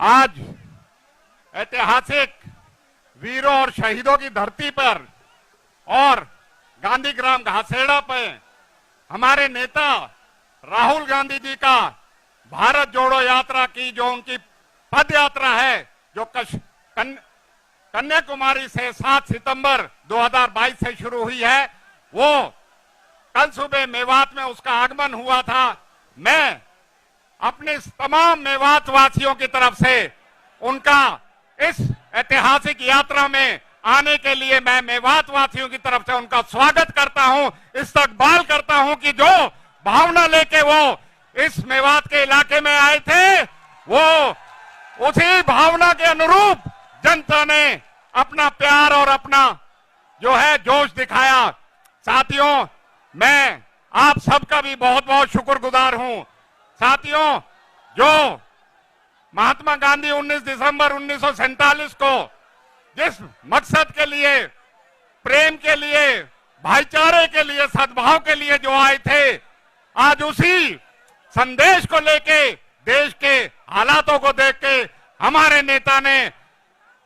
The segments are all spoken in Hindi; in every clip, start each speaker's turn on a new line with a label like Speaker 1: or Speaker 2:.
Speaker 1: आज ऐतिहासिक वीरों और शहीदों की धरती पर और गांधी ग्राम घासेड़ा पे हमारे नेता राहुल गांधी जी का भारत जोड़ो यात्रा की जो उनकी पद यात्रा है, जो कन्याकुमारी से 7 सितंबर 2022 से शुरू हुई है, वो कल सुबह मेवात में उसका आगमन हुआ था। मैं अपने तमाम मेवात वासियों की तरफ से उनका इस ऐतिहासिक यात्रा में आने के लिए मैं मेवात वासियों की तरफ से उनका स्वागत करता हूं, इस्तकबाल करता हूं कि जो भावना लेके वो इस मेवात के इलाके में आए थे, वो उसी भावना के अनुरूप जनता ने अपना प्यार और अपना जो है जोश दिखाया। साथियों, मैं आप सबका भी बहुत बहुत शुक्रगुजार हूं। साथियों, जो महात्मा गांधी 19 दिसंबर 1947 को जिस मकसद के लिए, प्रेम के लिए, भाईचारे के लिए, सद्भाव के लिए जो आए थे, आज उसी संदेश को लेके देश के हालातों को देख के हमारे नेता ने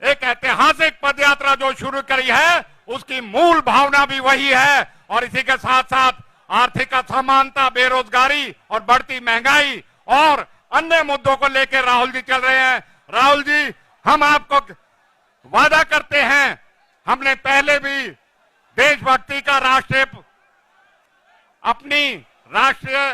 Speaker 1: एक ऐतिहासिक पदयात्रा जो शुरू करी है, उसकी मूल भावना भी वही है। और इसी के साथ साथ आर्थिक असमानता, बेरोजगारी और बढ़ती महंगाई और अन्य मुद्दों को लेकर राहुल जी चल रहे हैं। राहुल जी, हम आपको वादा करते हैं, हमने पहले भी देशभक्ति का अपनी राष्ट्रीय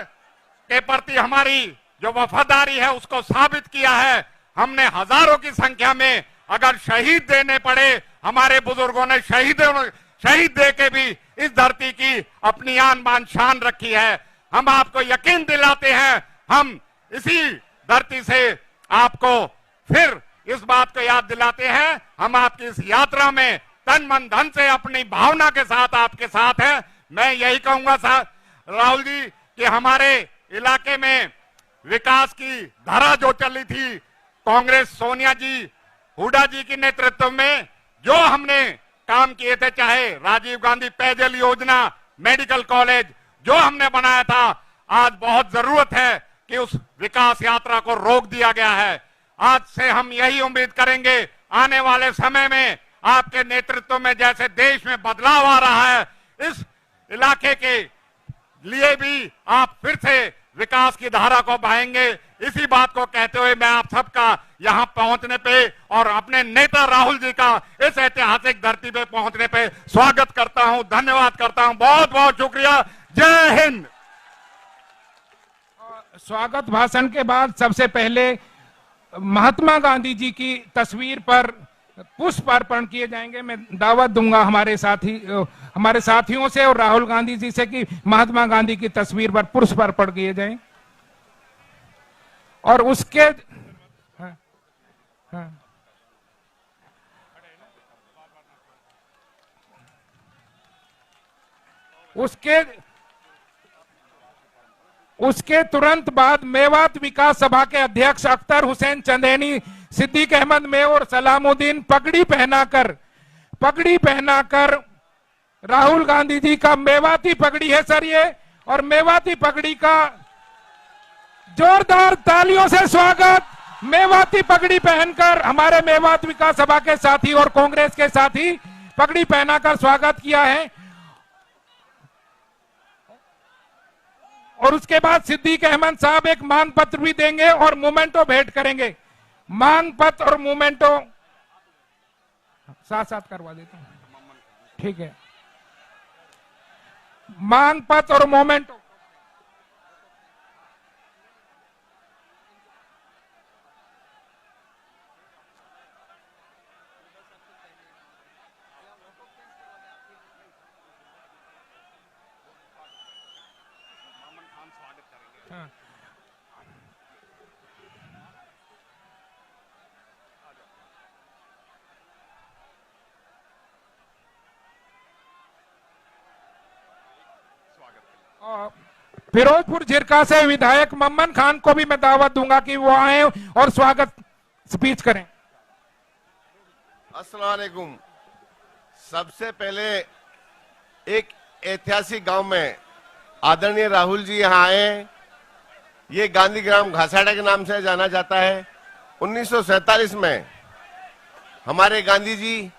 Speaker 1: के प्रति हमारी जो वफादारी है उसको साबित किया है। हमने हजारों की संख्या में अगर शहीद देने पड़े, हमारे बुजुर्गों ने शहीद दे के भी इस धरती की अपनी आन बान शान रखी है। हम आपको यकीन दिलाते हैं, हम इसी धरती से आपको फिर इस बात को याद दिलाते हैं, हम आपकी इस यात्रा में तन मन धन से अपनी भावना के साथ आपके साथ हैं। मैं यही कहूंगा राहुल जी कि हमारे इलाके में विकास की धारा जो चली थी, कांग्रेस सोनिया जी, हुड्डा जी के नेतृत्व में जो हमने काम किए थे, चाहे राजीव गांधी पेयजल योजना, मेडिकल कॉलेज जो हमने बनाया था, आज बहुत जरूरत है कि उस विकास यात्रा को रोक दिया गया है। आज से हम यही उम्मीद करेंगे, आने वाले समय में आपके नेतृत्व में जैसे देश में बदलाव आ रहा है, इस इलाके के लिए भी आप फिर से विकास की धारा को बहाएंगे। इसी बात को कहते हुए मैं आप सबका यहां पहुंचने पे और अपने नेता राहुल जी का इस ऐतिहासिक धरती पे पहुंचने पे स्वागत करता हूं, धन्यवाद करता हूं। बहुत बहुत शुक्रिया। जय हिंद।
Speaker 2: स्वागत भाषण के बाद सबसे पहले महात्मा गांधी जी की तस्वीर पर पुष्प अर्पण किए जाएंगे। मैं दावत दूंगा हमारे साथियों से और राहुल गांधी जी से कि महात्मा गांधी की तस्वीर पर पुष्प अर्पण किए जाएं। और उसके उसके तुरंत बाद मेवात विकास सभा के अध्यक्ष अख्तर हुसैन चंदेनी, सिद्दीक अहमद मेयर, सलामुद्दीन पगड़ी पहनाकर राहुल गांधी जी का मेवाती पगड़ी है सर ये, और मेवाती पगड़ी का जोरदार तालियों से स्वागत। मेवाती पगड़ी पहनकर हमारे मेवात विकास सभा के साथी और कांग्रेस के साथी पगड़ी पहनाकर स्वागत किया है। और उसके बाद सिद्दीक अहमद साहब एक मांग पत्र भी देंगे और मोमेंटो भेंट करेंगे। मांग पत्र और मोमेंटो साथ साथ करवा देता हूं, ठीक है। मांग पत्र और मोमेंटो फिरोजपुर झिरका से विधायक मम्मन खान को भी मैं दावत दूंगा कि वो आए और स्वागत स्पीच करें।
Speaker 3: अस्सलाम वालेकुम। सबसे पहले एक ऐतिहासिक गांव में आदरणीय राहुल जी यहाँ आए। ये गांधी ग्राम घासाड़ा के नाम से जाना जाता है। 1947 में हमारे गांधी जी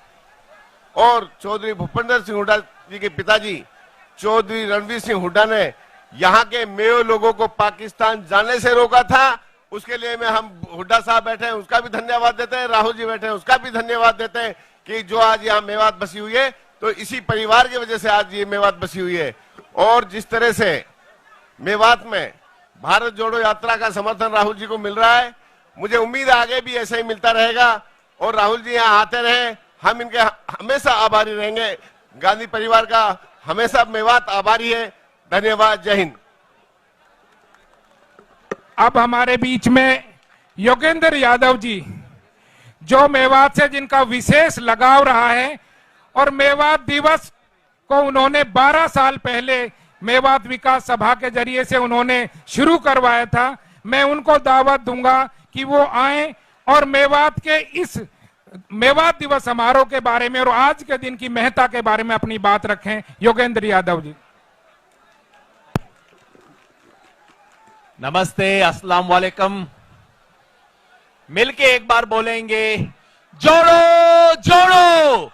Speaker 3: और चौधरी भूपेंद्र सिंह हुड्डा जी के पिताजी चौधरी रणवीर सिंह हुड्डा ने यहाँ के मेयो लोगों को पाकिस्तान जाने से रोका था। उसके लिए में हम हुड्डा साहब बैठे हैं उसका भी धन्यवाद देते हैं, राहुल जी बैठे हैं उसका भी धन्यवाद देते हैं कि जो आज यहाँ मेवात बसी हुई है तो इसी परिवार की वजह से आज ये मेवात बसी हुई है। और जिस तरह से मेवात में भारत जोड़ो यात्रा का समर्थन राहुल जी को मिल रहा है, मुझे उम्मीद है आगे भी ऐसे ही मिलता रहेगा और राहुल जी यहाँ आते रहे। हम इनके हमेशा आभारी रहेंगे। गांधी परिवार का हमेशा मेवात आभारी है। धन्यवाद। जय हिंद।
Speaker 2: अब हमारे बीच में योगेंद्र यादव जी, जो मेवात से जिनका विशेष लगाव रहा है और मेवात दिवस को उन्होंने 12 साल पहले मेवात विकास सभा के जरिए से उन्होंने शुरू करवाया था। मैं उनको दावत दूंगा कि वो आए और मेवात के इस मेवात दिवस समारोह के बारे में और आज के दिन की महत्ता के बारे में अपनी बात रखें। योगेंद्र यादव जी।
Speaker 4: नमस्ते, अस्सलाम वालेकुम। मिलके एक बार बोलेंगे, जोड़ो जोड़ो,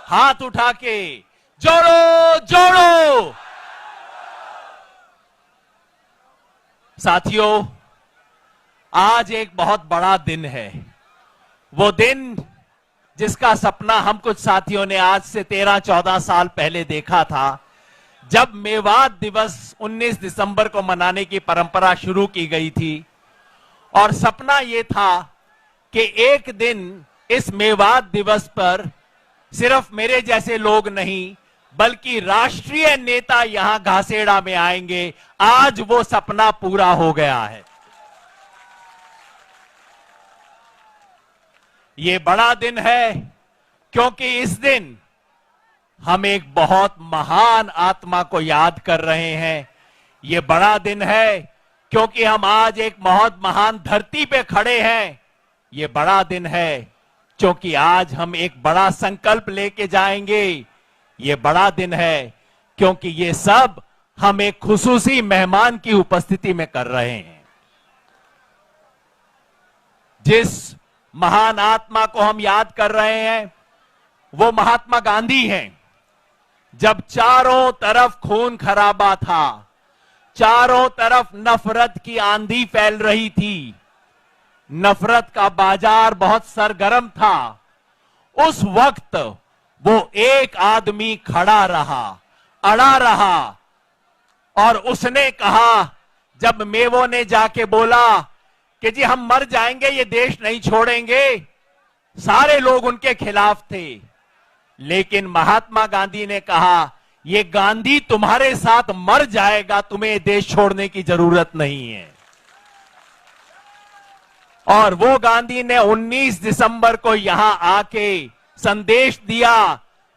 Speaker 4: हाथ उठा के जोड़ो जोड़ो। साथियों, आज एक बहुत बड़ा दिन है। वो दिन जिसका सपना हम कुछ साथियों ने आज से 13-14 साल पहले देखा था, जब मेवात दिवस 19 दिसंबर को मनाने की परंपरा शुरू की गई थी। और सपना यह था कि एक दिन इस मेवात दिवस पर सिर्फ मेरे जैसे लोग नहीं बल्कि राष्ट्रीय नेता यहां घासेड़ा में आएंगे। आज वो सपना पूरा हो गया है। ये बड़ा दिन है क्योंकि इस दिन हम एक बहुत महान आत्मा को याद कर रहे हैं। ये बड़ा दिन है क्योंकि हम आज एक बहुत महान धरती पे खड़े हैं। ये बड़ा दिन है क्योंकि आज हम एक बड़ा संकल्प लेके जाएंगे। ये बड़ा दिन है क्योंकि ये सब हम एक खुसूसी मेहमान की उपस्थिति में कर रहे हैं। जिस महान आत्मा को हम याद कर रहे हैं वो महात्मा गांधी हैं। जब चारों तरफ खून खराबा था, चारों तरफ नफरत की आंधी फैल रही थी, नफरत का बाजार बहुत सरगर्म था, उस वक्त वो एक आदमी खड़ा रहा, अड़ा रहा और उसने कहा, जब मेवो ने जाके बोला कि जी हम मर जाएंगे, ये देश नहीं छोड़ेंगे, सारे लोग उनके खिलाफ थे। लेकिन महात्मा गांधी ने कहा, ये गांधी तुम्हारे साथ मर जाएगा, तुम्हें देश छोड़ने की जरूरत नहीं है। और वो गांधी ने 19 दिसंबर को यहां आके संदेश दिया,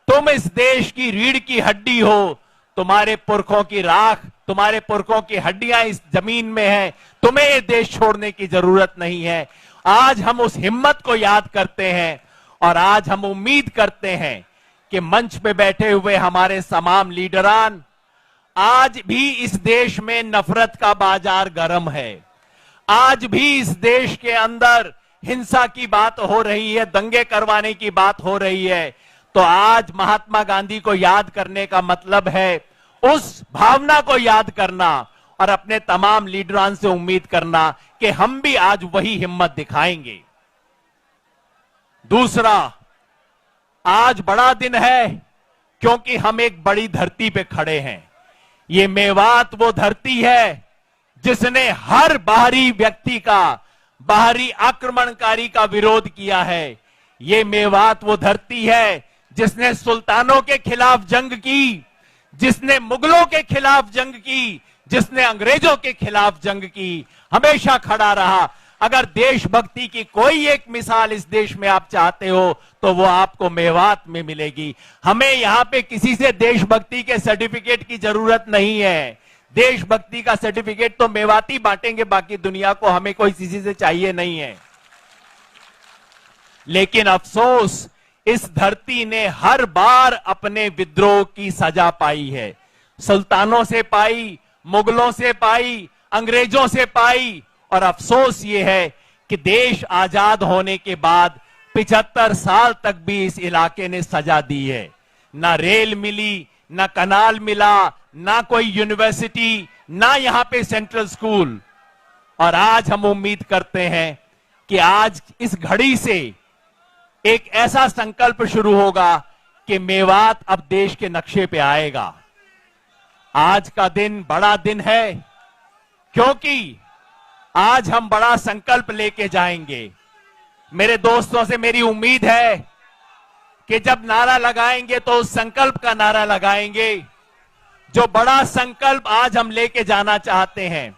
Speaker 4: तुम इस देश की रीढ़ की हड्डी हो, तुम्हारे पुरखों की राख, तुम्हारे पुरखों की हड्डियां इस जमीन में है, तुम्हें ये देश छोड़ने की जरूरत नहीं है। आज हम उस हिम्मत को याद करते हैं और आज हम उम्मीद करते हैं कि मंच पे बैठे हुए हमारे तमाम लीडरान, आज भी इस देश में नफरत का बाजार गर्म है, आज भी इस देश के अंदर हिंसा की बात हो रही है, दंगे करवाने की बात हो रही है। तो आज महात्मा गांधी को याद करने का मतलब है उस भावना को याद करना और अपने तमाम लीडरान से उम्मीद करना कि हम भी आज वही हिम्मत दिखाएंगे। दूसरा, आज बड़ा दिन है क्योंकि हम एक बड़ी धरती पे खड़े हैं। ये मेवात वो धरती है जिसने हर बाहरी व्यक्ति का, बाहरी आक्रमणकारी का विरोध किया है। ये मेवात वो धरती है जिसने सुल्तानों के खिलाफ जंग की, जिसने मुगलों के खिलाफ जंग की, जिसने अंग्रेजों के खिलाफ जंग की, हमेशा खड़ा रहा। अगर देशभक्ति की कोई एक मिसाल इस देश में आप चाहते हो तो वो आपको मेवात में मिलेगी। हमें यहां पे किसी से देशभक्ति के सर्टिफिकेट की जरूरत नहीं है। देशभक्ति का सर्टिफिकेट तो मेवाती बांटेंगे, बाकी दुनिया को हमें कोई किसी से चाहिए नहीं है। लेकिन अफसोस, इस धरती ने हर बार अपने विद्रोह की सजा पाई है। सुल्तानों से पाई, मुगलों से पाई, अंग्रेजों से पाई। और अफसोस ये है कि देश आजाद होने के बाद 75 साल तक भी इस इलाके ने सजा दी है। ना रेल मिली, ना कनाल मिला, ना कोई यूनिवर्सिटी, ना यहां पे सेंट्रल स्कूल। और आज हम उम्मीद करते हैं कि आज इस घड़ी से एक ऐसा संकल्प शुरू होगा कि मेवात अब देश के नक्शे पे आएगा। आज का दिन बड़ा दिन है, क्योंकि आज हम बड़ा संकल्प लेके जाएंगे। मेरे दोस्तों से मेरी उम्मीद है कि जब नारा लगाएंगे तो उस संकल्प का नारा लगाएंगे, जो बड़ा संकल्प आज हम लेके जाना चाहते हैं।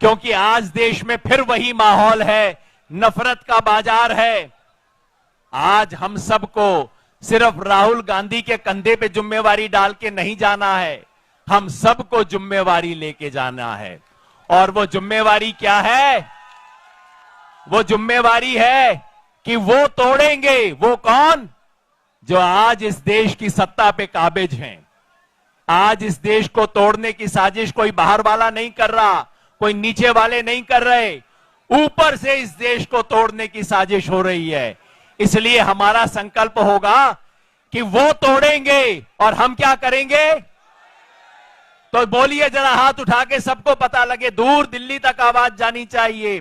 Speaker 4: क्योंकि आज देश में फिर वही माहौल है, नफरत का बाजार है। आज हम सबको सिर्फ राहुल गांधी के कंधे पे जिम्मेवारी डाल के नहीं जाना है, हम सबको जिम्मेवारी लेके जाना है। और वो जिम्मेवारी क्या है? वो जिम्मेवारी है कि वो तोड़ेंगे। वो कौन? जो आज इस देश की सत्ता पे काबिज हैं। आज इस देश को तोड़ने की साजिश कोई बाहर वाला नहीं कर रहा, कोई नीचे वाले नहीं कर रहे, ऊपर से इस देश को तोड़ने की साजिश हो रही है। इसलिए हमारा संकल्प होगा कि वो तोड़ेंगे और हम क्या करेंगे? तो बोलिए जरा, हाथ उठा के, सबको पता लगे, दूर दिल्ली तक आवाज जानी चाहिए।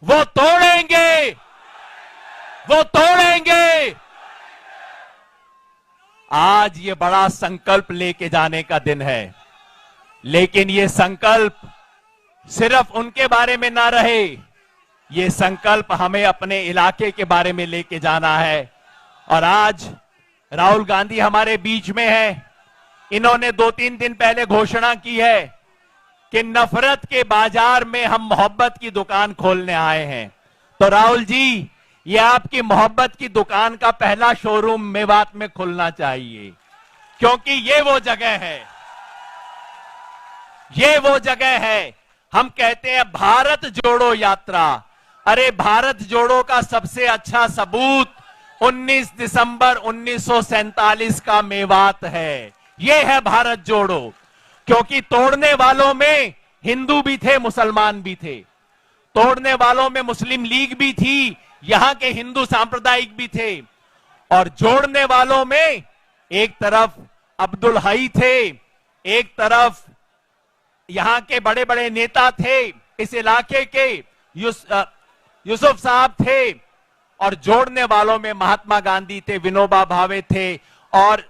Speaker 4: वो तोड़ेंगे, वो तोड़ेंगे। आज ये बड़ा संकल्प लेके जाने का दिन है, लेकिन ये संकल्प सिर्फ उनके बारे में ना रहे, ये संकल्प हमें अपने इलाके के बारे में लेके जाना है। और आज राहुल गांधी हमारे बीच में है। इन्होंने 2-3 दिन पहले घोषणा की है कि नफरत के बाजार में हम मोहब्बत की दुकान खोलने आए हैं। तो राहुल जी, ये आपकी मोहब्बत की दुकान का पहला शोरूम मेवात में खुलना चाहिए, क्योंकि ये वो जगह है, ये वो जगह है। हम कहते हैं भारत जोड़ो यात्रा। अरे भारत जोड़ो का सबसे अच्छा सबूत 19 दिसंबर 1947 का मेवात है। ये है भारत जोड़ो। क्योंकि तोड़ने वालों में हिंदू भी थे, मुसलमान भी थे। तोड़ने वालों में मुस्लिम लीग भी थी, यहां के हिंदू सांप्रदायिक भी थे। और जोड़ने वालों में एक तरफ अब्दुल हई थे, एक तरफ यहां के बड़े बड़े नेता थे, इस इलाके के यूसुफ साहब थे। और जोड़ने वालों में महात्मा गांधी थे, विनोबा भावे थे, और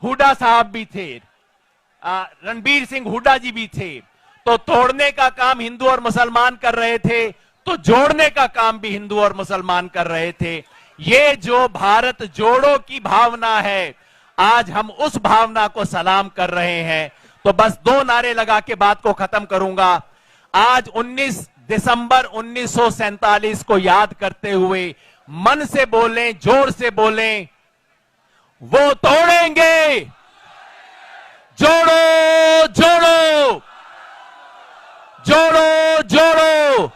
Speaker 4: हुड्डा साहब भी थे, रणबीर सिंह हुड्डा जी भी थे। तो तोड़ने का काम हिंदू और मुसलमान कर रहे थे, तो जोड़ने का काम भी हिंदू और मुसलमान कर रहे थे। ये जो भारत जोड़ो की भावना है, आज हम उस भावना को सलाम कर रहे हैं। तो बस 2 नारे लगा के बात को खत्म करूंगा। आज 19 दिसंबर 1947 को याद करते हुए मन से बोलें, जोर से बोलें, वो तोड़ेंगे, जोड़ो जोड़ो, जोड़ो जोड़ो।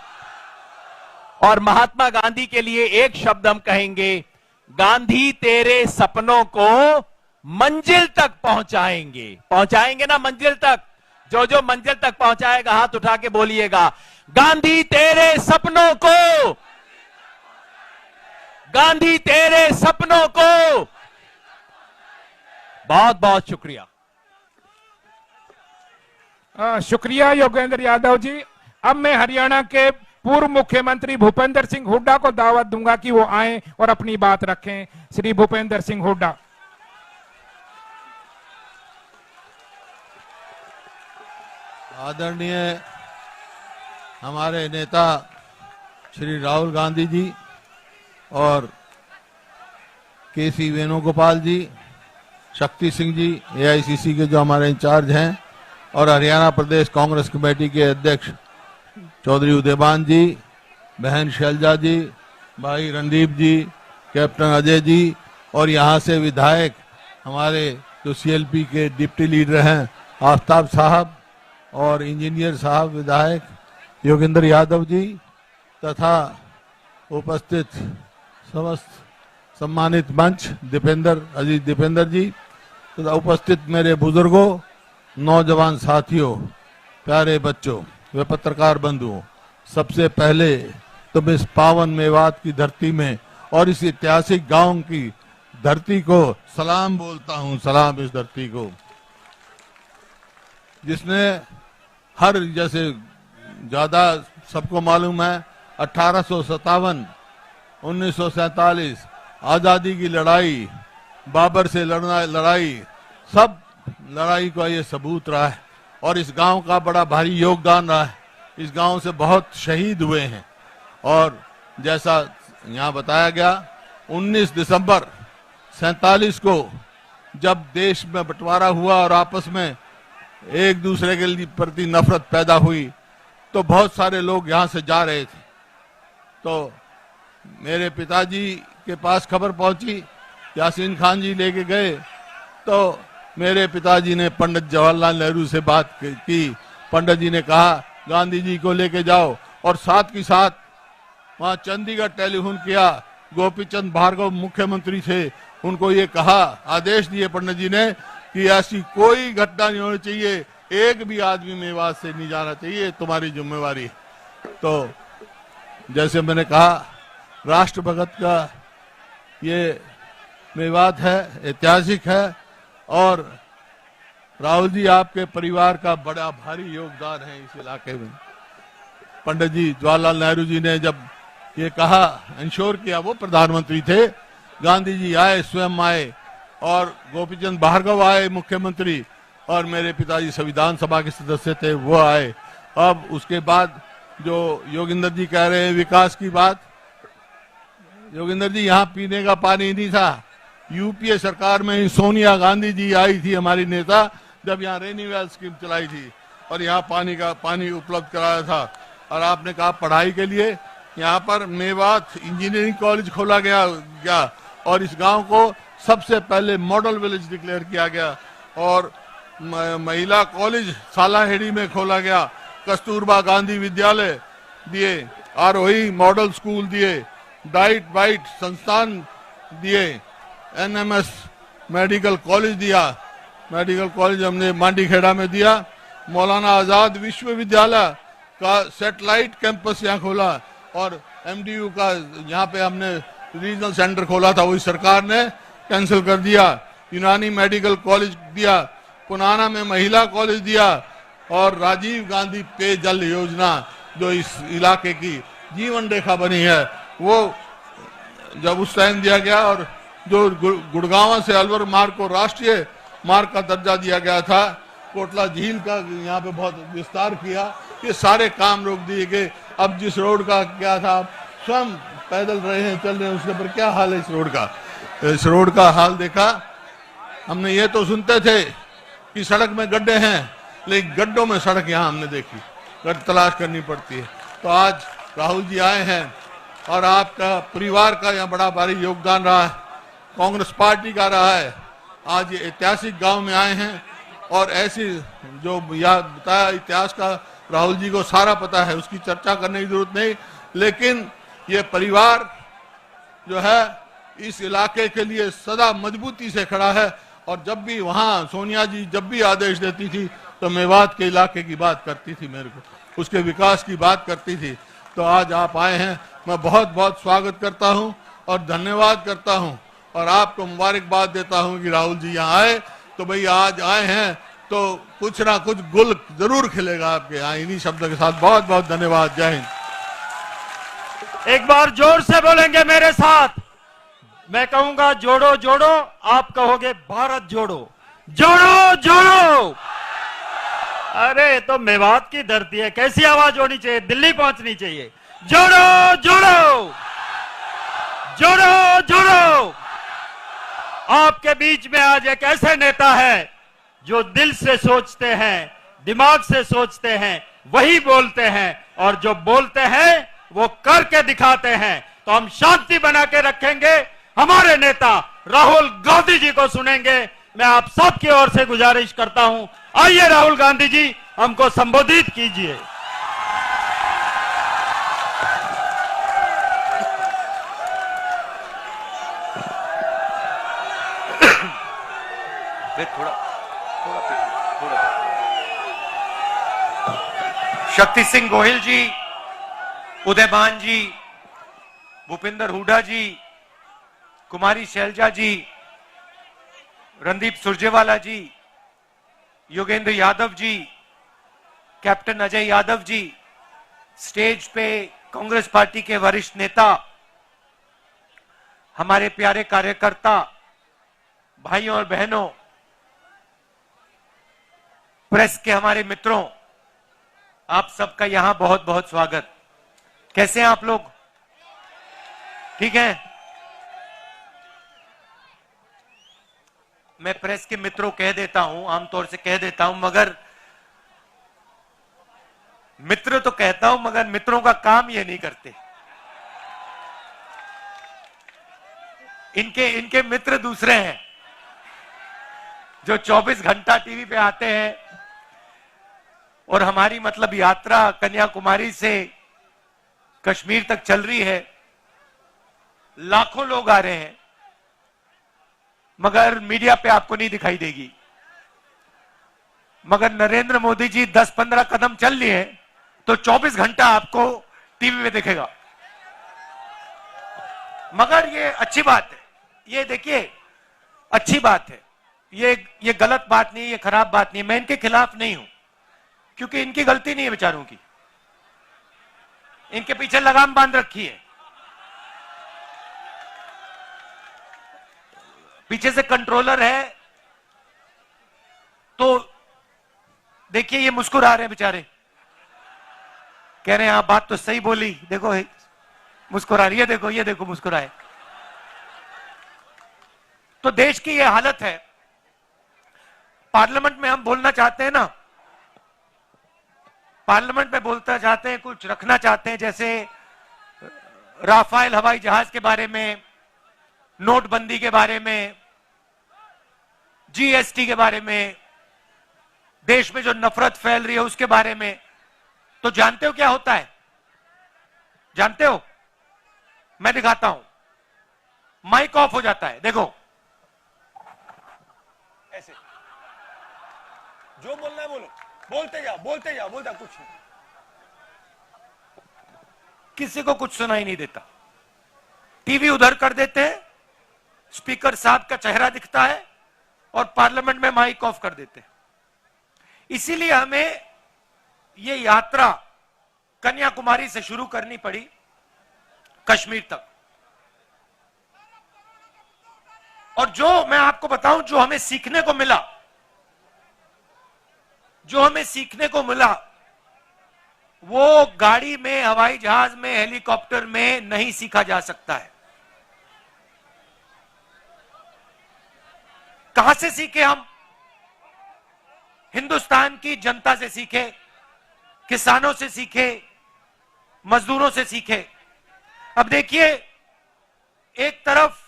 Speaker 4: और महात्मा गांधी के लिए एक शब्द हम कहेंगे, गांधी तेरे सपनों को मंजिल तक पहुंचाएंगे। पहुंचाएंगे ना मंजिल तक? जो जो मंजिल तक पहुंचाएगा हाथ उठा के बोलिएगा, गांधी तेरे सपनों को, गांधी तेरे सपनों को। बहुत बहुत शुक्रिया।
Speaker 2: शुक्रिया योगेंद्र यादव जी। अब मैं हरियाणा के पूर्व मुख्यमंत्री भूपेंद्र सिंह हुड्डा को दावत दूंगा कि वो आए और अपनी बात रखें। श्री भूपेंद्र सिंह हुड्डा।
Speaker 5: आदरणीय हमारे नेता श्री राहुल गांधी जी और केसी वेणुगोपाल जी, शक्ति सिंह जी, एआईसीसी के जो हमारे इंचार्ज हैं, और हरियाणा प्रदेश कांग्रेस कमेटी के अध्यक्ष चौधरी उदयबान जी, बहन शैलजा जी, भाई रणदीप जी, कैप्टन अजय जी, और यहाँ से विधायक हमारे जो सीएलपी के डिप्टी लीडर हैं आफ्ताब साहब, और इंजीनियर साहब विधायक योगेंद्र यादव जी, तथा उपस्थित समस्त सम्मानित मंच अजीत दीपेंद्र जी, तथा उपस्थित मेरे बुजुर्गों, नौजवान साथियों, प्यारे बच्चों व पत्रकार बंधुओं, सबसे पहले तुम इस पावन मेवात की धरती में और इस ऐतिहासिक गांव की धरती को सलाम बोलता हूं, सलाम इस धरती को, जिसने हर, जैसे ज्यादा सबको मालूम है, 1857, 1947 आजादी की लड़ाई, बाबर से लड़ाई, सब लड़ाई का ये सबूत रहा है। और इस गांव का बड़ा भारी योगदान रहा है। इस गांव से बहुत शहीद हुए हैं। और जैसा यहाँ बताया गया, 19 दिसंबर 47 को जब देश में बंटवारा हुआ और आपस में एक दूसरे के प्रति नफरत पैदा हुई, तो बहुत सारे लोग यहाँ से जा रहे थे। तो मेरे पिताजी के पास खबर पहुंची, यासीन खान जी लेके गए, तो मेरे पिताजी ने पंडित जवाहरलाल नेहरू से बात की। पंडित जी ने कहा गांधी जी को लेके जाओ, और साथ ही साथ वहां चंडीगढ़ टेलीफोन किया। गोपीचंद भार्गव मुख्यमंत्री थे, उनको ये कहा, आदेश दिए पंडित जी ने कि ऐसी कोई घटना नहीं होनी चाहिए, एक भी आदमी मेवात से नहीं जाना चाहिए, तुम्हारी जिम्मेवारी। तो जैसे मैंने कहा, राष्ट्रभगत का ये मेवात है, ऐतिहासिक है। और राहुल जी, आपके परिवार का बड़ा भारी योगदान है इस इलाके में। पंडित जी जवाहरलाल नेहरू जी ने जब ये कहा, इंश्योर किया, वो प्रधानमंत्री थे, गांधी जी आए, स्वयं आए, और गोपीचंद भार्गव आए मुख्यमंत्री, और मेरे पिताजी संविधान सभा के सदस्य थे, वो आए। अब उसके बाद जो योगेंद्र जी कह रहे हैं विकास की बात, योगेंद्र जी, यहाँ पीने का पानी नहीं था। यूपीए सरकार में ही सोनिया गांधी जी आई थी, हमारी नेता, जब यहाँ रेनीवेल स्कीम चलाई थी और यहाँ पानी उपलब्ध कराया था। और आपने कहा पढ़ाई के लिए यहाँ पर मेवात इंजीनियरिंग कॉलेज खोला गया और इस गांव को सबसे पहले मॉडल विलेज डिक्लेयर किया गया। और महिला कॉलेज सालाहेड़ी में खोला गया, कस्तूरबा गांधी विद्यालय दिए, आरोही मॉडल स्कूल दिए, डाइट बाइट संस्थान दिए, एनएमएस मेडिकल कॉलेज दिया, मेडिकल कॉलेज हमने मांडीखेड़ा में दिया, मौलाना आजाद विश्वविद्यालय का सैटेलाइट कैंपस यहाँ खोला, और एमडीयू का यहाँ पे हमने रीजनल सेंटर खोला था, वही सरकार ने कैंसिल कर दिया। यूनानी मेडिकल कॉलेज दिया, पुनाना में महिला कॉलेज दिया, और राजीव गांधी पेयजल योजना जो इस इलाके की जीवन रेखा बनी है, वो जब उस टाइम दिया गया। और जो गुड़गांव से अलवर मार्ग को राष्ट्रीय मार्ग का दर्जा दिया गया था, कोटला झील का यहाँ पे बहुत विस्तार किया, ये सारे काम रोक दिए गए। अब जिस रोड का क्या था, स्वयं पैदल रहे हैं, चल रहे हैं, उसके ऊपर क्या हाल है इस रोड का। इस रोड का हाल देखा हमने, ये तो सुनते थे कि सड़क में गड्ढे हैं, लेकिन गड्ढों में सड़क यहाँ हमने देखी, तलाश करनी पड़ती है। तो आज राहुल जी आए हैं, और आपका परिवार का यहाँ बड़ा भारी योगदान रहा है, कांग्रेस पार्टी का रहा है। आज ये ऐतिहासिक गांव में आए हैं, और ऐसी जो याद बताया इतिहास का, राहुल जी को सारा पता है, उसकी चर्चा करने की जरूरत नहीं। लेकिन ये परिवार जो है इस इलाके के लिए सदा मजबूती से खड़ा है, और जब भी वहाँ सोनिया जी जब भी आदेश देती थी तो मेवात के इलाके की बात करती थी, मेरे को उसके विकास की बात करती थी। तो आज आप आए हैं, मैं बहुत बहुत स्वागत करता हूं और धन्यवाद करता हूं, और आपको मुबारकबाद देता हूं कि राहुल जी यहाँ आए। तो भाई आज आए हैं तो कुछ ना कुछ गुल जरूर खिलेगा आपके यहाँ। इन्हीं शब्दों के साथ बहुत बहुत धन्यवाद। जय हिंद।
Speaker 6: एक बार जोर से बोलेंगे मेरे साथ, मैं कहूंगा जोड़ो जोड़ो, आप कहोगे भारत जोड़ो, जोड़ो जोड़ो। अरे तो मेवात की धरती है, कैसी आवाज होनी चाहिए, दिल्ली पहुंचनी चाहिए। जोड़ो जोड़ो, जोड़ो जोड़ो। आपके बीच में आज एक ऐसे नेता है जो दिल से सोचते हैं, दिमाग से सोचते हैं, वही बोलते हैं, और जो बोलते हैं वो करके दिखाते हैं। तो हम शांति बना के रखेंगे, हमारे नेता राहुल गांधी जी को सुनेंगे। मैं आप सबकी ओर से गुजारिश करता हूं, आइए राहुल गांधी जी हमको संबोधित कीजिए।
Speaker 7: शक्ति सिंह गोहिल जी, उदयमान जी, भूपेंद्र हुड्डा जी, कुमारी शैलजा जी, रणदीप सुरजेवाला जी, योगेंद्र यादव जी, कैप्टन अजय यादव जी, स्टेज पे कांग्रेस पार्टी के वरिष्ठ नेता, हमारे प्यारे कार्यकर्ता, भाइयों और बहनों, प्रेस के हमारे मित्रों, आप सबका यहां बहुत बहुत स्वागत। कैसे हैं आप लोग? ठीक है। मैं प्रेस के मित्रों कह देता हूं, आमतौर से कह देता हूं, मगर मित्र तो कहता हूं मगर मित्रों का काम ये नहीं करते। इनके मित्र दूसरे हैं जो 24 घंटा टीवी पे आते हैं। और हमारी मतलब यात्रा कन्याकुमारी से कश्मीर तक चल रही है, लाखों लोग आ रहे हैं, मगर मीडिया पे आपको नहीं दिखाई देगी। मगर नरेंद्र मोदी जी 10-15 कदम चल लिए तो 24 घंटा आपको टीवी में दिखेगा। मगर ये अच्छी बात है, ये देखिए अच्छी बात है, ये गलत बात नहीं है, ये खराब बात नहीं है। मैं इनके खिलाफ नहीं हूं, क्योंकि इनकी गलती नहीं है बेचारों की, इनके पीछे लगाम बांध रखी है, पीछे से कंट्रोलर है। तो देखिए ये मुस्कुरा रहे हैं बेचारे, कह रहे हैं आप बात तो सही बोली, देखो मुस्कुरा रही है, देखो ये देखो मुस्कुराए। तो देश की ये हालत है। पार्लियामेंट में हम बोलना चाहते हैं ना, पार्लियामेंट में बोलना चाहते हैं, कुछ रखना चाहते हैं, जैसे राफेल हवाई जहाज के बारे में, नोटबंदी के बारे में, जीएसटी के बारे में, देश में जो नफरत फैल रही है उसके बारे में। तो जानते हो क्या होता है? जानते हो? मैं दिखाता हूं। माइक ऑफ हो जाता है, देखो ऐसे, जो बोलना है बोलो, बोलते जाओ बोलते जाओ, बोलता कुछ नहीं, किसी को कुछ सुनाई नहीं देता। टीवी उधर कर देते हैं, स्पीकर साहब का चेहरा दिखता है और पार्लियामेंट में माइक ऑफ कर देते हैं। इसीलिए हमें ये यात्रा कन्याकुमारी से शुरू करनी पड़ी कश्मीर तक। और जो मैं आपको बताऊं, जो हमें सीखने को मिला, जो हमें सीखने को मिला, वो गाड़ी में, हवाई जहाज में, हेलीकॉप्टर में नहीं सीखा जा सकता है। कहां से सीखे हम? हिंदुस्तान की जनता से सीखे, किसानों से सीखे, मजदूरों से सीखे। अब देखिए, एक तरफ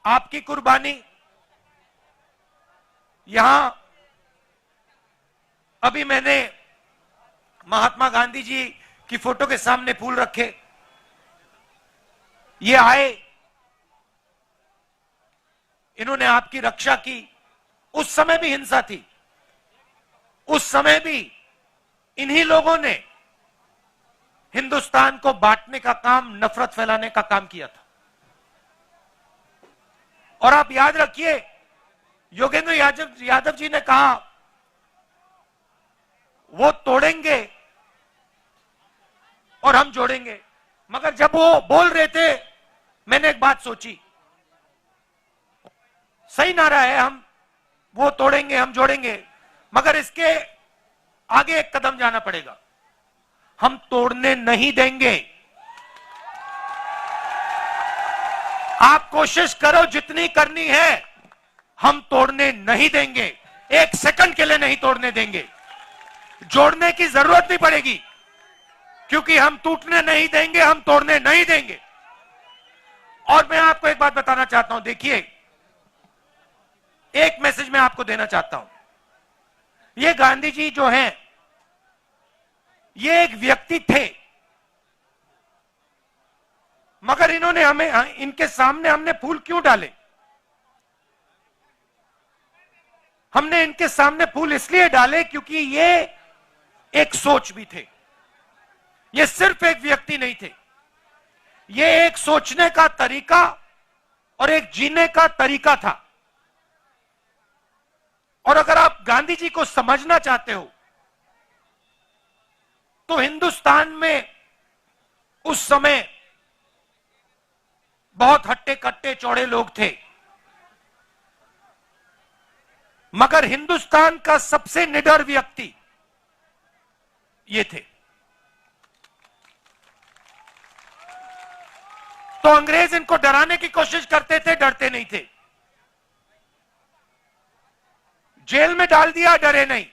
Speaker 7: आपकी कुर्बानी, यहां अभी मैंने महात्मा गांधी जी की फोटो के सामने फूल रखे, ये आए, इन्होंने आपकी रक्षा की। उस समय भी हिंसा थी, उस समय भी इन्हीं लोगों ने हिंदुस्तान को बांटने का काम, नफरत फैलाने का काम किया था। और आप याद रखिए, योगेंद्र यादव जी ने कहा वो तोड़ेंगे और हम जोड़ेंगे। मगर जब वो बोल रहे थे, मैंने एक बात सोची, सही नारा है, हम वो तोड़ेंगे हम जोड़ेंगे, मगर इसके आगे एक कदम जाना पड़ेगा। हम तोड़ने नहीं देंगे। आप कोशिश करो जितनी करनी है, हम तोड़ने नहीं देंगे, एक सेकंड के लिए नहीं तोड़ने देंगे। जोड़ने की जरूरत नहीं पड़ेगी, क्योंकि हम टूटने नहीं देंगे, हम तोड़ने नहीं देंगे। और मैं आपको एक बात बताना चाहता हूं, देखिए, एक मैसेज मैं आपको देना चाहता हूं। ये गांधी जी जो हैं, ये एक व्यक्ति थे, मगर इन्होंने हमें, इनके सामने हमने फूल क्यों डाले? हमने इनके सामने फूल इसलिए डाले क्योंकि ये एक सोच भी थे, ये सिर्फ एक व्यक्ति नहीं थे, ये एक सोचने का तरीका और एक जीने का तरीका था। और अगर आप गांधी जी को समझना चाहते हो तो हिंदुस्तान में उस समय बहुत हट्टे कट्टे चौड़े लोग थे, मगर हिंदुस्तान का सबसे निडर व्यक्ति ये थे। तो अंग्रेज इनको डराने की कोशिश करते थे, डरते नहीं थे। जेल में डाल दिया, डरे नहीं।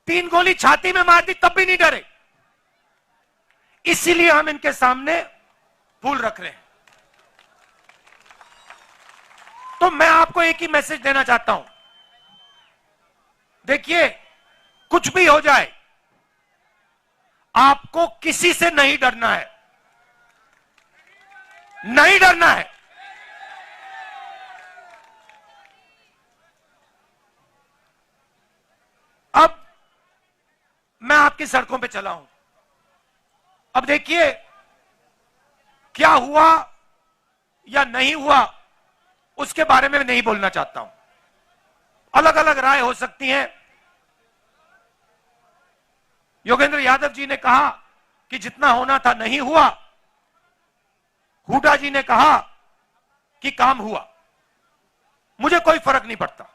Speaker 7: 3 गोली छाती में मार दी, तब भी नहीं डरे। इसीलिए हम इनके सामने फूल रख रहे हैं। तो मैं आपको एक ही मैसेज देना चाहता हूं, देखिए कुछ भी हो जाए, आपको किसी से नहीं डरना है, नहीं डरना है। अब मैं आपकी सड़कों पे चला हूं। अब देखिए क्या हुआ या नहीं हुआ उसके बारे में नहीं बोलना चाहता हूं। अलग अलग राय हो सकती है। योगेंद्र यादव जी ने कहा कि जितना होना था नहीं हुआ, हुड्डा जी ने कहा कि काम हुआ। मुझे कोई फर्क नहीं पड़ता,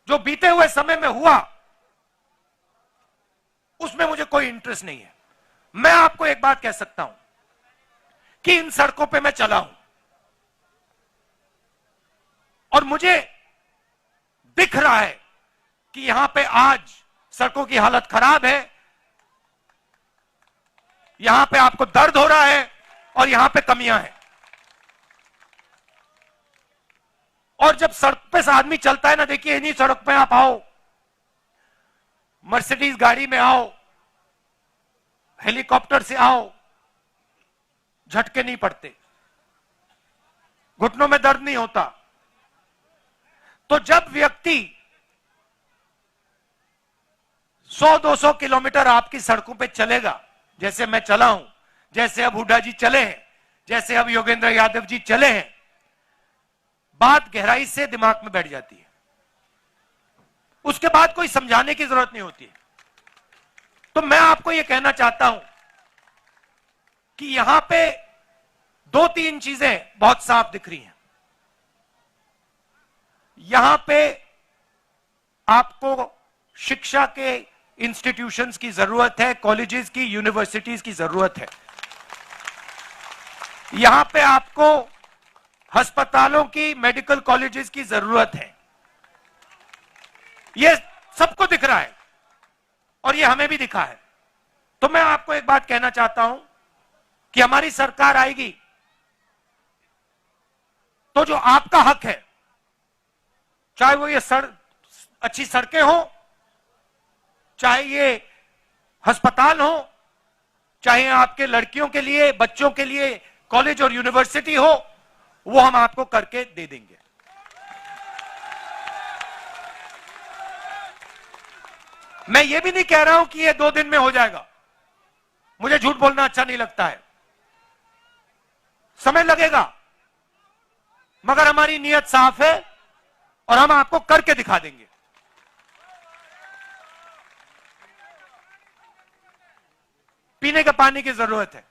Speaker 7: जो बीते हुए समय में हुआ उसमें मुझे कोई इंटरेस्ट नहीं है। मैं आपको एक बात कह सकता हूं कि इन सड़कों पे मैं चला हूं और मुझे दिख रहा है कि यहां पे आज सड़कों की हालत खराब है, यहां पे आपको दर्द हो रहा है और यहां पे कमियां हैं। और जब सड़क पे से आदमी चलता है ना, देखिए इन्हीं सड़क पे आप आओ, मर्सिडीज गाड़ी में आओ, हेलीकॉप्टर से आओ, झटके नहीं पड़ते, घुटनों में दर्द नहीं होता। तो जब व्यक्ति 100-200 किलोमीटर आपकी सड़कों पे चलेगा, जैसे मैं चला हूं, जैसे अब हुड्डा जी चले हैं, जैसे अब योगेंद्र यादव जी चले हैं, बात गहराई से दिमाग में बैठ जाती है। उसके बाद कोई समझाने की जरूरत नहीं होती है। तो मैं आपको यह कहना चाहता हूं कि यहां पे 2-3 चीजें बहुत साफ दिख रही हैं। यहां पे आपको शिक्षा के इंस्टीट्यूशंस की जरूरत है, कॉलेजेस की, यूनिवर्सिटीज की जरूरत है। यहां पे आपको अस्पतालों की, मेडिकल कॉलेजेस की जरूरत है। ये सबको दिख रहा है और ये हमें भी दिखा है। तो मैं आपको एक बात कहना चाहता हूं कि हमारी सरकार आएगी तो जो आपका हक है, चाहे वो ये अच्छी सड़कें हो, चाहे ये अस्पताल हो, चाहे आपके लड़कियों के लिए, बच्चों के लिए कॉलेज और यूनिवर्सिटी हो, वो हम आपको करके दे देंगे। मैं ये भी नहीं कह रहा हूं कि ये 2 दिन में हो जाएगा, मुझे झूठ बोलना अच्छा नहीं लगता है, समय लगेगा, मगर हमारी नीयत साफ है और हम आपको करके दिखा देंगे। पीने के पानी की जरूरत है,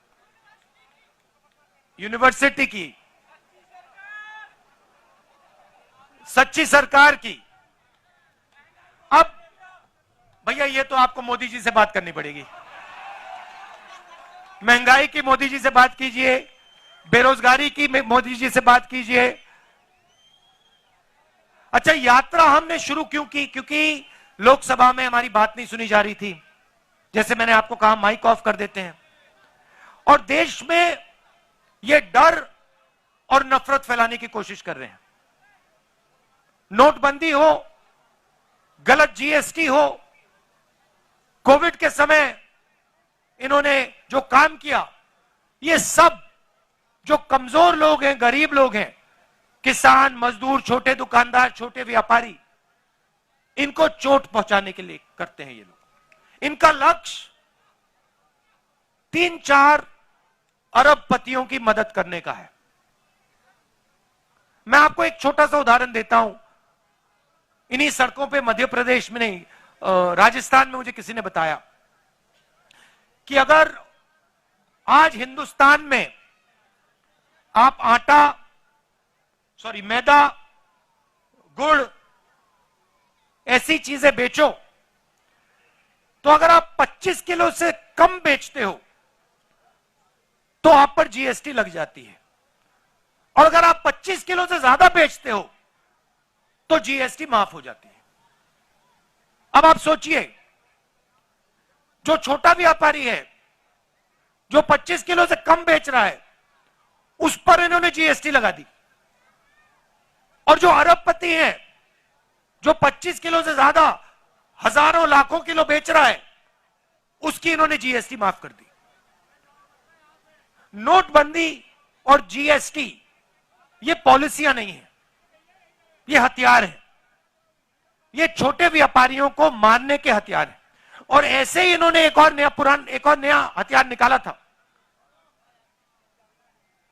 Speaker 7: यूनिवर्सिटी की, सच्ची सरकार की। अब भैया ये तो आपको मोदी जी से बात करनी पड़ेगी। महंगाई की मोदी जी से बात कीजिए, बेरोजगारी की मोदी जी से बात कीजिए। अच्छा, यात्रा हमने शुरू क्यों की? क्योंकि लोकसभा में हमारी बात नहीं सुनी जा रही थी। जैसे मैंने आपको कहा, माइक ऑफ कर देते हैं और देश में ये डर और नफरत फैलाने की कोशिश कर रहे हैं। नोटबंदी हो, गलत जीएसटी हो, कोविड के समय इन्होंने जो काम किया, ये सब जो कमजोर लोग हैं, गरीब लोग हैं, किसान, मजदूर, छोटे दुकानदार, छोटे व्यापारी, इनको चोट पहुंचाने के लिए करते हैं ये लोग। इनका लक्ष्य 3-4 अरबपतियों की मदद करने का है। मैं आपको एक छोटा सा उदाहरन देता हूं। इन्हीं सड़कों पे मध्य प्रदेश में नहीं, राजस्थान में मुझे किसी ने बताया कि अगर आज हिंदुस्तान में आप मैदा, गुड़, ऐसी चीजें बेचो, तो अगर आप 25 किलो से कम बेचते हो तो आप पर जीएसटी लग जाती है, और अगर आप 25 किलो से ज्यादा बेचते हो तो जीएसटी माफ हो जाती है। अब आप सोचिए, जो छोटा व्यापारी है जो 25 किलो से कम बेच रहा है उस पर इन्होंने जीएसटी लगा दी, और जो अरबपति है जो 25 किलो से ज्यादा हजारों लाखों किलो बेच रहा है उसकी इन्होंने जीएसटी माफ कर दी। नोटबंदी और जीएसटी ये पॉलिसियां नहीं है, ये हथियार है। ये छोटे व्यापारियों को मारने के हथियार है। और ऐसे ही इन्होंने एक और नया हथियार निकाला था।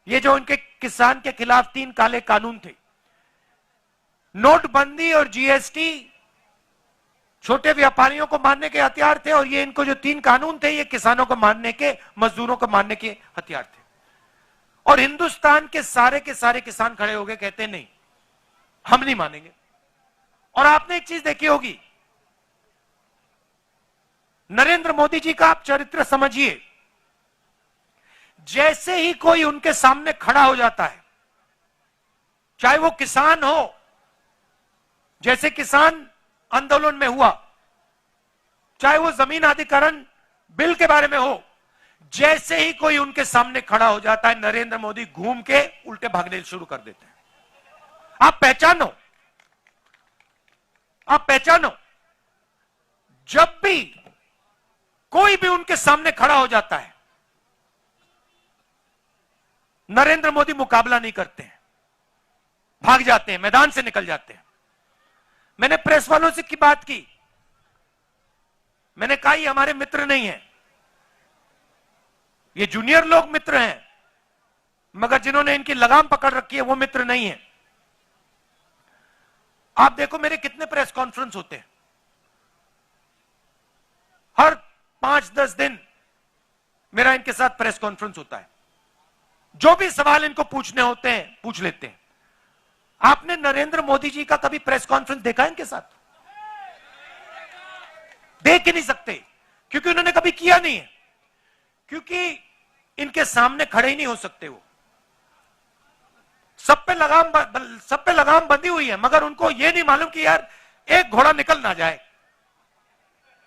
Speaker 7: ये जो उनके किसान के खिलाफ 3 काले कानून थे, नोटबंदी और जीएसटी छोटे व्यापारियों को मारने के हथियार थे, और ये इनको जो 3 कानून थे ये किसानों को मारने के, मजदूरों को मारने के हथियार थे। और हिंदुस्तान के सारे किसान खड़े हो गए, कहते नहीं, हम नहीं मानेंगे। और आपने एक चीज देखी होगी, नरेंद्र मोदी जी का आप चरित्र समझिए, जैसे ही कोई उनके सामने खड़ा हो जाता है, चाहे वो किसान हो, जैसे किसान आंदोलन में हुआ, चाहे वो जमीन अधिग्रहण बिल के बारे में हो, जैसे ही कोई उनके सामने खड़ा हो जाता है, नरेंद्र मोदी घूम के उल्टे भागने शुरू कर देते हैं। आप पहचानो, जब भी कोई भी उनके सामने खड़ा हो जाता है, नरेंद्र मोदी मुकाबला नहीं करते हैं, भाग जाते हैं, मैदान से निकल जाते हैं। मैंने प्रेस वालों से की बात की, मैंने कहा ये हमारे मित्र नहीं है, ये जूनियर लोग मित्र हैं, मगर जिन्होंने इनकी लगाम पकड़ रखी है वो मित्र नहीं है। आप देखो मेरे कितने प्रेस कॉन्फ्रेंस होते हैं, हर 5-10 दिन मेरा इनके साथ प्रेस कॉन्फ्रेंस होता है। जो भी सवाल इनको पूछने होते हैं पूछ लेते हैं। आपने नरेंद्र मोदी जी का कभी प्रेस कॉन्फ्रेंस देखा है इनके साथ? देख ही नहीं सकते, क्योंकि उन्होंने कभी किया नहीं है, क्योंकि इनके सामने खड़े ही नहीं हो सकते। वो सब पे लगाम बंधी हुई है, मगर उनको यह नहीं मालूम कि यार एक घोड़ा निकल ना जाए,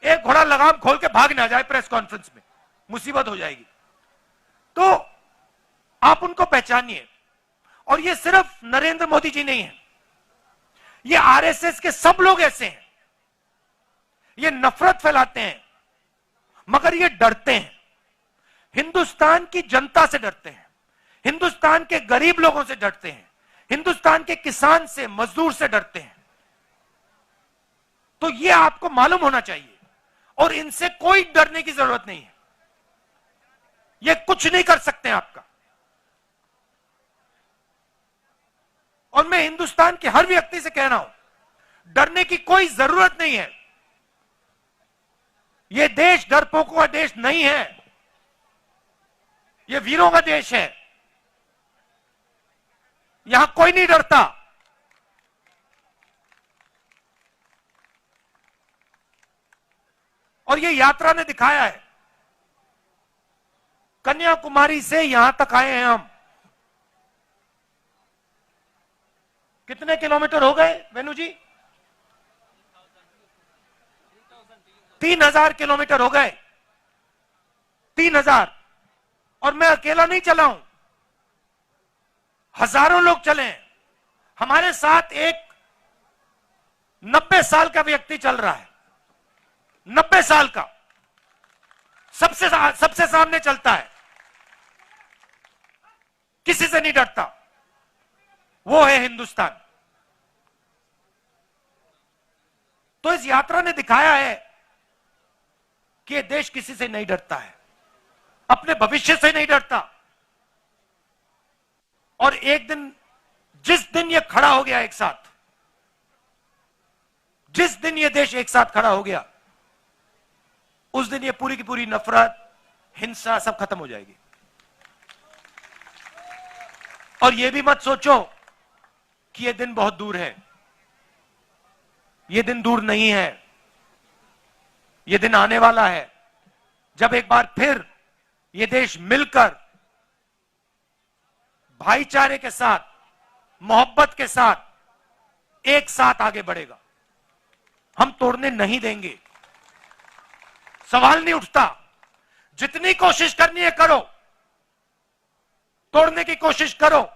Speaker 7: एक घोड़ा लगाम खोल के भाग ना जाए प्रेस कॉन्फ्रेंस में, मुसीबत हो जाएगी। तो आप उनको पहचानिए। और ये सिर्फ नरेंद्र मोदी जी नहीं है, ये आरएसएस के सब लोग ऐसे हैं। ये नफरत फैलाते हैं, मगर ये डरते हैं, हिंदुस्तान की जनता से डरते हैं, हिंदुस्तान के गरीब लोगों से डरते हैं, हिंदुस्तान के किसान से, मजदूर से डरते हैं। तो ये आपको मालूम होना चाहिए, और इनसे कोई डरने की जरूरत नहीं है। ये कुछ नहीं कर सकते आपका। और मैं हिंदुस्तान के हर व्यक्ति से कह रहा हूं, डरने की कोई जरूरत नहीं है। यह देश डरपोकों का देश नहीं है, यह वीरों का देश है। यहां कोई नहीं डरता। और यह यात्रा ने दिखाया है, कन्याकुमारी से यहां तक आए हैं हम। कितने किलोमीटर हो गए वेणु जी? 3000 किलोमीटर हो गए, 3000। और मैं अकेला नहीं चला हूं, हजारों लोग चले हैं। हमारे साथ एक 90 साल का व्यक्ति चल रहा है, 90 साल का, सबसे सामने चलता है, किसी से नहीं डरता। वो है हिंदुस्तान। तो इस यात्रा ने दिखाया है कि यह देश किसी से नहीं डरता है। अपने भविष्य से नहीं डरता। और एक दिन, जिस दिन ये खड़ा हो गया एक साथ, जिस दिन ये देश एक साथ खड़ा हो गया, उस दिन ये पूरी की पूरी नफरत, हिंसा सब खत्म हो जाएगी। और ये भी मत सोचो कि ये दिन बहुत दूर है। ये दिन दूर नहीं है, ये दिन आने वाला है जब एक बार फिर ये देश मिलकर भाईचारे के साथ, मोहब्बत के साथ एक साथ आगे बढ़ेगा। हम तोड़ने नहीं देंगे, सवाल नहीं उठता। जितनी कोशिश करनी है करो, तोड़ने की कोशिश करो,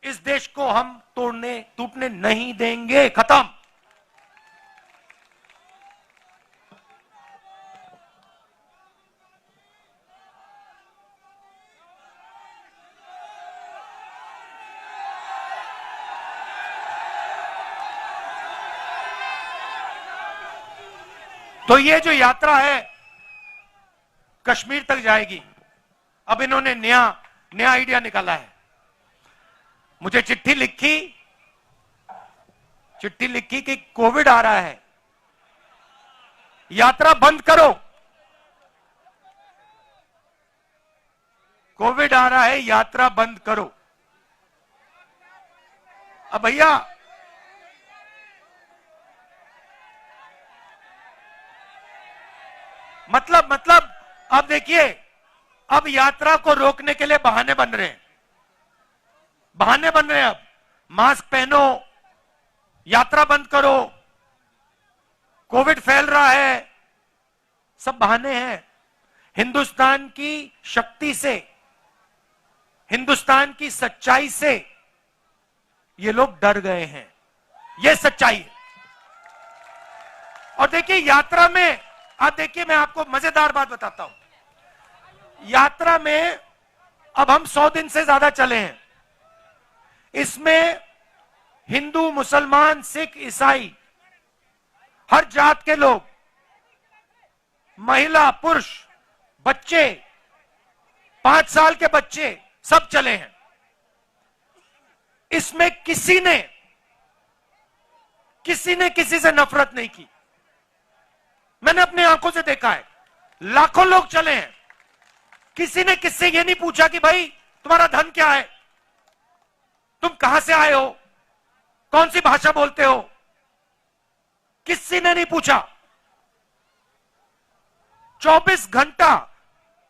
Speaker 7: इस देश को हम तोड़ने टूटने नहीं देंगे। खत्म। तो ये जो यात्रा है कश्मीर तक जाएगी। अब इन्होंने नया आइडिया निकाला है। मुझे चिट्ठी लिखी कि कोविड आ रहा है, यात्रा बंद करो। कोविड आ रहा है, यात्रा बंद करो। अब भैया, मतलब अब देखिए, अब यात्रा को रोकने के लिए बहाने बन रहे हैं। अब मास्क पहनो, यात्रा बंद करो, कोविड फैल रहा है, सब बहाने हैं। हिंदुस्तान की शक्ति से, हिंदुस्तान की सच्चाई से ये लोग डर गए हैं। ये सच्चाई है। और देखिए यात्रा में, आप देखिए, मैं आपको मजेदार बात बताता हूं। यात्रा में अब हम 100 दिन से ज्यादा चले हैं। इसमें हिंदू, मुसलमान, सिख, ईसाई, हर जात के लोग, महिला, पुरुष, बच्चे, 5 साल के बच्चे, सब चले हैं। इसमें किसी ने किसी से नफरत नहीं की। मैंने अपनी आंखों से देखा है, लाखों लोग चले हैं। किसी ने किससे ये नहीं पूछा कि भाई तुम्हारा धन क्या है, तुम कहां से आए हो, कौन सी भाषा बोलते हो, किसी ने नहीं पूछा। 24 घंटा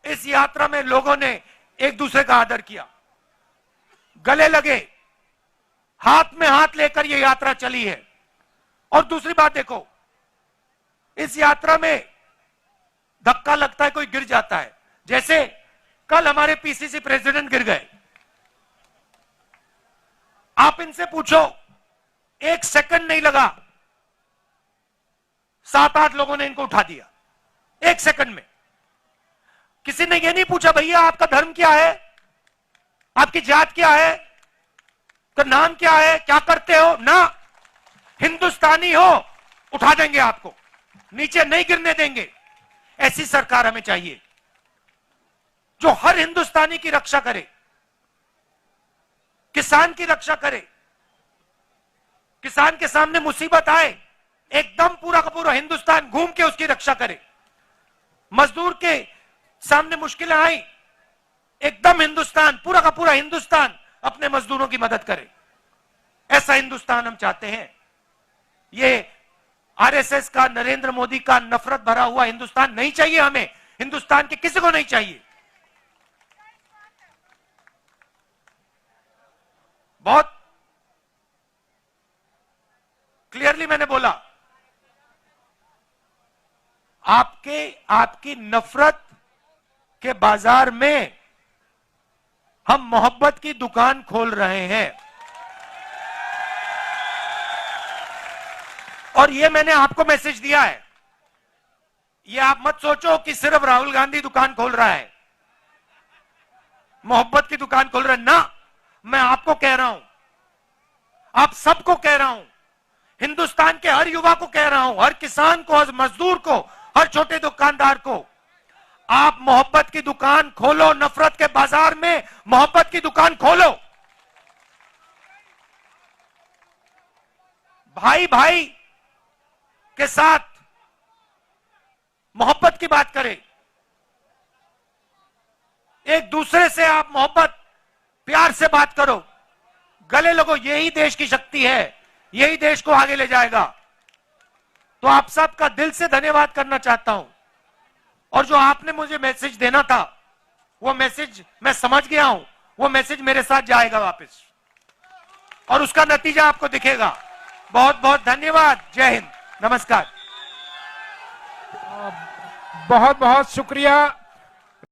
Speaker 7: इस यात्रा में लोगों ने एक दूसरे का आदर किया, गले लगे, हाथ में हाथ लेकर यह यात्रा चली है। और दूसरी बात देखो, इस यात्रा में धक्का लगता है, कोई गिर जाता है। जैसे कल हमारे पीसीसी प्रेसिडेंट गिर गए। आप इनसे पूछो, 1 सेकंड नहीं लगा, 7-8 लोगों ने इनको उठा दिया 1 सेकंड में। किसी ने यह नहीं पूछा भैया आपका धर्म क्या है, आपकी जात क्या है, तो नाम क्या है, क्या करते हो ना। हिंदुस्तानी हो, उठा देंगे आपको, नीचे नहीं गिरने देंगे। ऐसी सरकार हमें चाहिए जो हर हिंदुस्तानी की रक्षा करे, किसान की रक्षा करे। किसान के सामने मुसीबत आए, एकदम पूरा का पूरा हिंदुस्तान घूम के उसकी रक्षा करे। मजदूर के सामने मुश्किलें आई, एकदम हिंदुस्तान, पूरा का पूरा हिंदुस्तान अपने मजदूरों की मदद करे। ऐसा हिंदुस्तान हम चाहते हैं। ये आरएसएस का, नरेंद्र मोदी का नफरत भरा हुआ हिंदुस्तान नहीं चाहिए हमें। हिंदुस्तान के किसी को नहीं चाहिए। बहुत क्लियरली मैंने बोला, आपकी नफरत के बाजार में हम मोहब्बत की दुकान खोल रहे हैं। और ये मैंने आपको मैसेज दिया है। ये आप मत सोचो कि सिर्फ राहुल गांधी दुकान खोल रहा है, मोहब्बत की दुकान खोल रहा है ना। मैं आपको कह रहा हूं, आप सबको कह रहा हूं, हिंदुस्तान के हर युवा को कह रहा हूं, हर किसान को, हर मजदूर को, हर छोटे दुकानदार को, आप मोहब्बत की दुकान खोलो, नफरत के बाजार में मोहब्बत की दुकान खोलो। भाई भाई के साथ मोहब्बत की बात करें, एक दूसरे से आप मोहब्बत प्यार से बात करो, गले लगो। यही देश की शक्ति है, यही देश को आगे ले जाएगा। तो आप सबका दिल से धन्यवाद करना चाहता हूं। और जो आपने मुझे मैसेज देना था, वो मैसेज मैं समझ गया हूं, वो मैसेज मेरे साथ जाएगा वापस और उसका नतीजा आपको दिखेगा। बहुत बहुत धन्यवाद। जय हिंद, नमस्कार।
Speaker 2: बहुत बहुत शुक्रिया